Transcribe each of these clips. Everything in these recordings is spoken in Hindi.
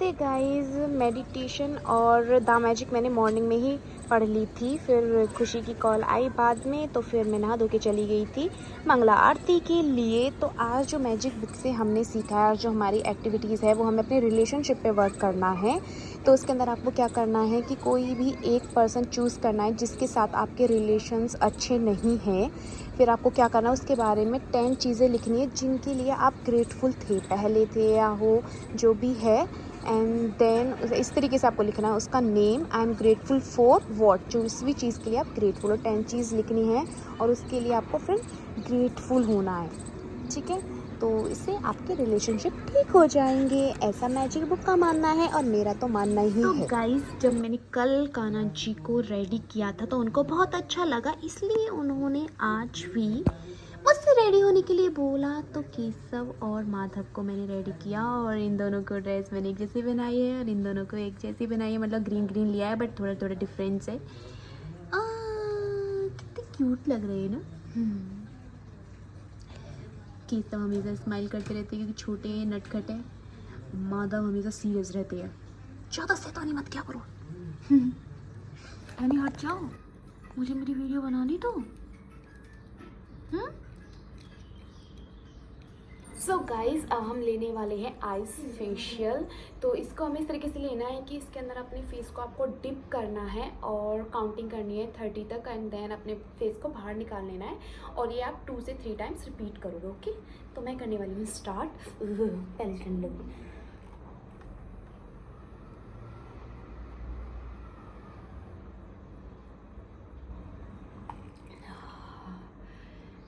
है गाइस, मेडिटेशन और द मैजिक मैंने मॉर्निंग में ही पढ़ ली थी। फिर खुशी की कॉल आई बाद में, तो फिर मैं नहा धो के चली गई थी मंगला आरती के लिए। तो आज जो मैजिक बुक से हमने सीखा है, जो हमारी एक्टिविटीज़ है, वो हमें अपने रिलेशनशिप पे वर्क करना है। तो उसके अंदर आपको क्या करना है कि कोई भी एक पर्सन चूज़ करना है जिसके साथ आपके रिलेशंस अच्छे नहीं हैं। फिर आपको क्या करना है, उसके बारे में 10 चीज़ें लिखनी है जिनके लिए आप ग्रेटफुल थे, पहले थे या हो, जो भी है। एंड देन इस तरीके से आपको लिखना है उसका name, I am grateful for what, जो इस भी चीज़ के लिए आप ग्रेटफुल हो। 10 चीज़ लिखनी है और उसके लिए आपको फिर ग्रेटफुल होना है, ठीक है। तो इससे आपके रिलेशनशिप ठीक हो जाएंगे, ऐसा मैजिक बुक का मानना है और मेरा तो मानना ही है। गाइस, जब मैंने कल कान्हा जी को रेडी किया था तो उनको बहुत अच्छा लगा, इसलिए उन्होंने आज भी मुझसे रेडी होने के लिए बोला। तो केशव और माधव को मैंने रेडी किया और इन दोनों को ड्रेस मैंने एक जैसी बनाई है और इन दोनों को एक जैसी बनाई है, मतलब ग्रीन ग्रीन लिया है बट थोड़ा थोड़ा डिफरेंस है। कितने क्यूट लग रहे हैं ना। केशव हमेशा स्माइल करते रहते हैं क्योंकि छोटे हैं, नटखट है। माधव हमेशा सीरियस रहते हैं। ज़्यादा शैतानी मत क्या करो। हट जाओ, मुझे मेरी वीडियो बनानी तो। सो गाइज, अब हम लेने वाले हैं आइस फेशियल। तो इसको हमें इस तरीके से लेना है कि इसके अंदर अपने फेस को आपको डिप करना है और काउंटिंग करनी है 30 तक, एंड देन अपने फेस को बाहर निकाल लेना है और ये आप 2 से 3 टाइम्स रिपीट करोगे। ओके, तो मैं करने वाली हूँ स्टार्ट। पहले ठंड लगी।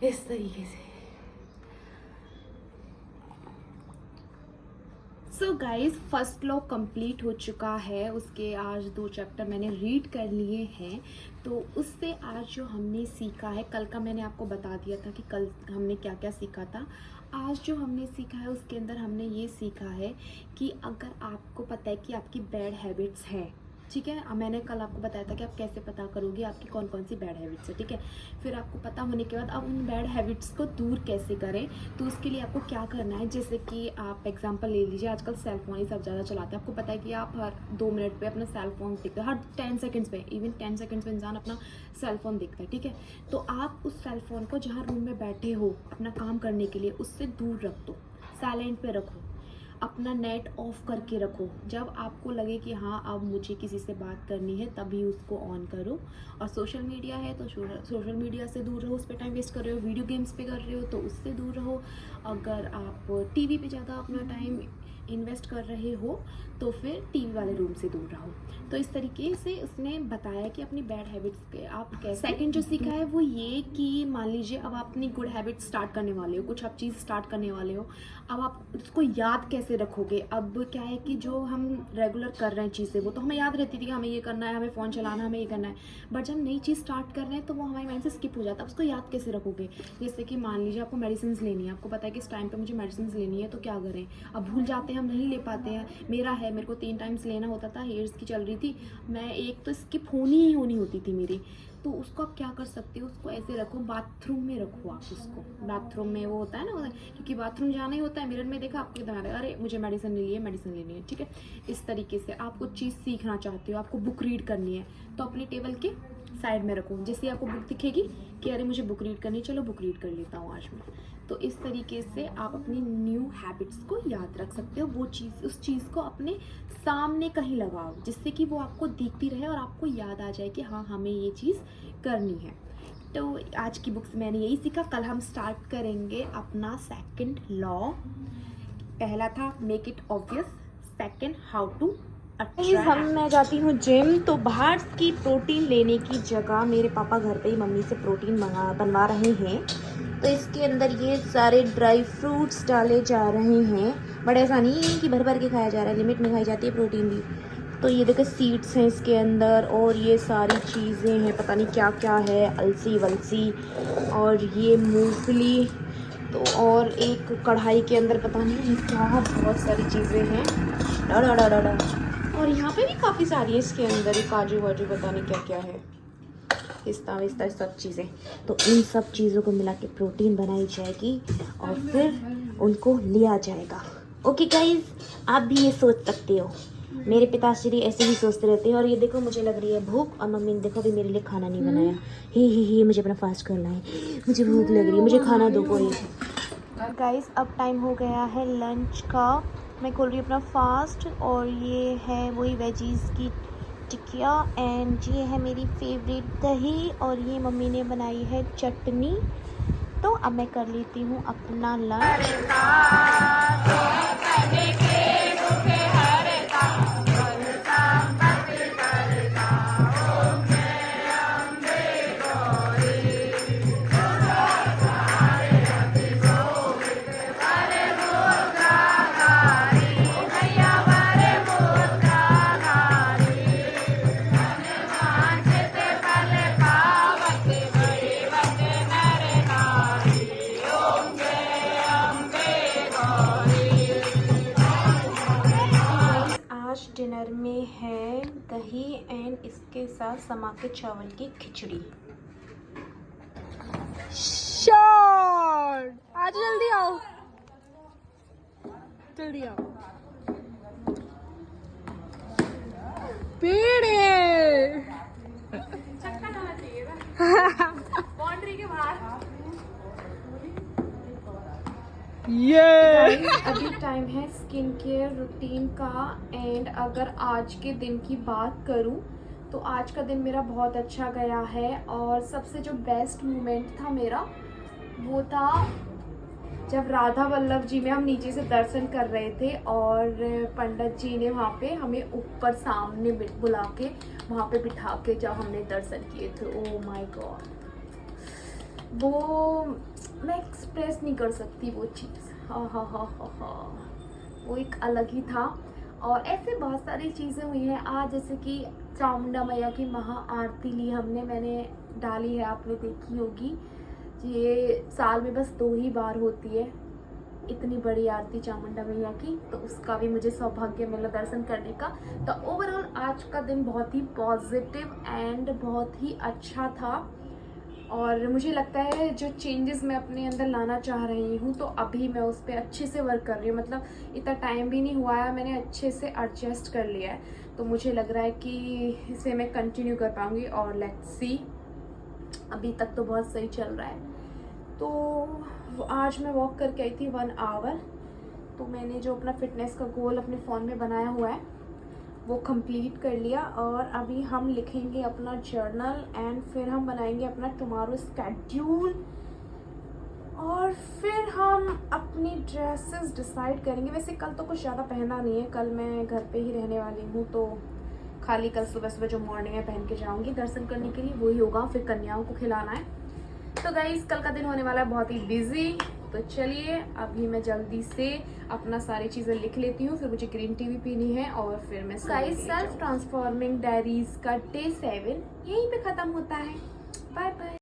इस तरीके से। So guys, first law complete हो चुका है। उसके आज 2 चैप्टर मैंने रीड कर लिए हैं। तो उससे आज जो हमने सीखा है, कल का मैंने आपको बता दिया था कि कल हमने क्या क्या सीखा था। आज जो हमने सीखा है उसके अंदर हमने ये सीखा है कि अगर आपको पता है कि आपकी बैड हैबिट्स हैं, ठीक है। अब मैंने कल आपको बताया था कि आप कैसे पता करोगे आपकी कौन कौन सी बैड हैबिट्स है, ठीक है। फिर आपको पता होने के बाद अब उन बैड हैबिट्स को दूर कैसे करें, तो उसके लिए आपको क्या करना है। जैसे कि आप एग्जांपल ले लीजिए, आजकल सेल फोन ही सब ज़्यादा चलाते हैं। आपको पता है कि आप हर 2 मिनट पे अपना सेल फोन देखते हैं, हर 10 सेकेंड्स पे, इवन 10 सेकेंड्स पे इंसान अपना सेल फोन देखता है, ठीक है। तो आप उस सेल फोन को जहाँ रूम में बैठे हो अपना काम करने के लिए, उससे दूर रख दो, साइलेंट पे रखो, अपना नेट ऑफ करके रखो। जब आपको लगे कि हाँ अब मुझे किसी से बात करनी है तभी उसको ऑन करो। और सोशल मीडिया है तो सोशल मीडिया से दूर रहो, उस पर टाइम वेस्ट कर रहे हो, वीडियो गेम्स पे कर रहे हो तो उससे दूर रहो। अगर आप टीवी पे ज़्यादा अपना टाइम इन्वेस्ट कर रहे हो तो फिर टीवी वाले रूम से दूर रहो। तो इस तरीके से उसने बताया कि अपनी बैड हैबिट्स के आप कैसे। सेकंड जो सीखा है वो ये कि मान लीजिए अब आप अपनी गुड हैबिट स्टार्ट करने वाले हो, कुछ आप चीज़ स्टार्ट करने वाले हो, अब आप उसको याद कैसे रखोगे। अब क्या है कि जो हम रेगुलर कर रहे हैं चीज़ें वो तो हमें याद रहती थी कि हमें ये करना है, हमें फ़ोन चलाना, हमें ये करना है। बट जब नई चीज़ स्टार्ट कर रहे हैं तो वो हमारे माइंड से स्किप हो जाता है। उसको याद कैसे रखोगे। जैसे कि मान लीजिए आपको मेडिसिन लेनी है, आपको पता है कि इस टाइम पे मुझे मेडिसिन लेनी है, तो क्या करें, अब भूल जाते हैं, हम नहीं ले पाते हैं। मेरे को 3 टाइम्स लेना होता था, हेयर्स की चल रही थी, मैं एक तो स्किप ही होनी होती थी मेरी। तो उसको आप क्या कर सकते हो, उसको ऐसे रखो, बाथरूम में रखो आप उसको। बाथरूम में वो होता है ना, क्योंकि बाथरूम जाना ही होता है, मिरर में देखा आपके दिमाग में अरे मुझे मेडिसिन लेनी है, मेडिसिन लेनी है, ठीक है। इस तरीके से आप कुछ चीज़ सीखना चाहते हो, आपको बुक रीड करनी है, तो अपनी टेबल के साइड में रखो। जैसे आपको बुक दिखेगी कि अरे मुझे बुक रीड करनी है, चलो बुक रीड कर लेता हूँ आज मैं। तो इस तरीके से आप अपनी न्यू हैबिट्स को याद रख सकते हो। वो चीज़, उस चीज़ को अपने सामने कहीं लगाओ जिससे कि वो आपको दिखती रहे और आपको याद आ जाए कि हाँ हमें ये चीज़ करनी है। तो आज की बुक से मैंने यही सीखा। कल हम स्टार्ट करेंगे अपना सेकंड लॉ। पहला था make it obvious, second how to. मैं जाती हूँ जिम, तो बाहर की प्रोटीन लेने की जगह मेरे पापा घर पे ही मम्मी से प्रोटीन बनवा रहे हैं। तो इसके अंदर ये सारे ड्राई फ्रूट्स डाले जा रहे हैं, बट ऐसा नहीं है कि भर भर के खाया जा रहा है, लिमिट में खाई जाती है प्रोटीन भी। तो ये देखो सीड्स हैं इसके अंदर और ये सारी चीज़ें हैं, पता नहीं क्या क्या है, अलसी वलसी, और ये मूंगफली। तो और एक कढ़ाई के अंदर पता नहीं क्या बहुत सारी चीज़ें हैं, डा डा डा। और यहाँ पे भी काफ़ी सारी है इसके अंदर, ये काजू वाजू पता नहीं क्या क्या है, पिस्ता विस्ता सब चीज़ें। तो इन सब चीज़ों को मिला के प्रोटीन बनाई जाएगी और फिर उनको लिया जाएगा। ओके गाइज, आप भी ये सोच सकते हो। मेरे पिताश्री ऐसे ही सोचते रहते हैं। और ये देखो मुझे लग रही है भूख, और मम्मी ने देखो अभी मेरे लिए खाना नहीं बनाया। ही मुझे अपना फास्ट करना है, मुझे भूख लग रही है, मुझे खाना दो कोई। गाइस अब टाइम हो गया है लंच का। मैं खोल रही हूँ अपना फास्ट, और ये है वही वेजीज की टिकिया, एंड ये है मेरी फेवरेट दही, और ये मम्मी ने बनाई है चटनी। तो अब मैं कर लेती हूँ अपना लंच। आज डिनर में है दही एंड इसके साथ समा के चावल की खिचड़ी। शॉट आज जल्दी आओ, जल्दी आओ। पेड़े बाउंड्री के बाहर। ये अभी टाइम है स्किन केयर रूटीन का, एंड अगर आज के दिन की बात करूं तो आज का दिन मेरा बहुत अच्छा गया है। और सबसे जो बेस्ट मोमेंट था मेरा वो था जब राधा वल्लभ जी में हम नीचे से दर्शन कर रहे थे, और पंडित जी ने वहाँ पे हमें ऊपर सामने बुला के वहाँ पे बिठा के जब हमने दर्शन किए थे, ओह माय गॉड, वो मैं एक्सप्रेस नहीं कर सकती वो चीज़। हा, वो एक अलग ही था। और ऐसे बहुत सारी चीज़ें हुई हैं आज, जैसे कि चामुंडा मैया की महाआरती ली हमने, मैंने डाली है, आपने देखी होगी। ये साल में बस 2 ही बार होती है इतनी बड़ी आरती चामुंडा मैया की, तो उसका भी मुझे सौभाग्य मिला दर्शन करने का। तो ओवरऑल आज का दिन बहुत ही पॉजिटिव एंड बहुत ही अच्छा था। और मुझे लगता है जो चेंजेस मैं अपने अंदर लाना चाह रही हूँ, तो अभी मैं उस पर अच्छे से वर्क कर रही हूँ। मतलब इतना टाइम भी नहीं हुआ है, मैंने अच्छे से एडजस्ट कर लिया है, तो मुझे लग रहा है कि इसे मैं कंटिन्यू कर पाऊँगी। और लेट्स सी, अभी तक तो बहुत सही चल रहा है। तो आज मैं वॉक करके आई थी 1 आवर, तो मैंने जो अपना फिटनेस का गोल अपने फ़ोन में बनाया हुआ है वो कंप्लीट कर लिया। और अभी हम लिखेंगे अपना जर्नल, एंड फिर हम बनाएंगे अपना टुमारो स्केड्यूल, और फिर हम अपनी ड्रेसेस डिसाइड करेंगे। वैसे कल तो कुछ ज़्यादा पहना नहीं है, कल मैं घर पे ही रहने वाली हूँ, तो खाली कल सुबह सुबह जो मॉर्निंग में पहन के जाऊँगी दर्शन करने के लिए वही होगा, फिर कन्याओं को खिलाना है। तो गाइस कल का दिन होने वाला है बहुत ही बिजी। तो चलिए अभी मैं जल्दी से अपना सारी चीज़ें लिख लेती हूँ, फिर मुझे ग्रीन टी भी पीनी है, और फिर मैं गाइस सेल्फ ट्रांसफॉर्मिंग डायरीज का डे 7 यहीं पे ख़त्म होता है। Bye bye.